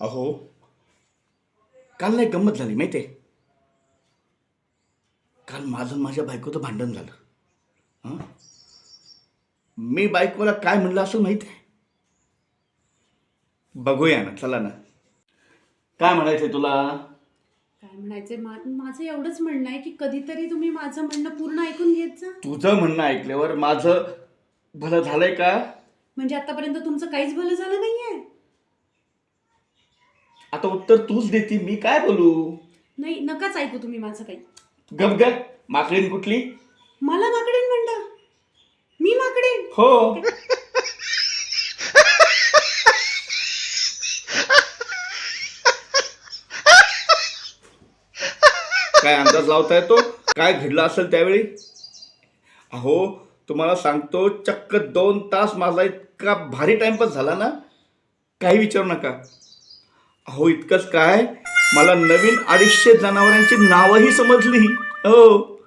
अहो, काल नाही गंमत झाली माहिती आहे. काल माझं आणि माझ्या बायकोचं भांडण झालं. हं? मी बायकोला काय म्हणलं असं माहिती आहे. बघूया ना, चला ना. काय म्हणायचंय तुला? काय म्हणायचंय माझं एवढंच म्हणणं आहे की कधीतरी तुम्ही माझं म्हणणं पूर्ण ऐकून घेत जा. तुझं म्हणणं ऐकल्यावर माझं भलं झालंय का? म्हणजे आतापर्यंत तुमचं काहीच भलं झालं नाहीये. आता उत्तर तूच देती, मी काय बोलू? नाही, नकाच ऐकू तुम्ही माझं काही. गप ग, माकडीन कुठली? मला माकडेन म्हणता? मी माकडेन? हो. काय अंदाज लावता येतो काय घडलं असेल त्यावेळी? अहो, तुम्हाला सांगतो, चक्क 2 तास माझा इतका भारी टाइमपास झाला ना, काही विचारू नका. अहो, इतकंच काय, मला नवीन 250 जनावरांची नावही समजली. हो.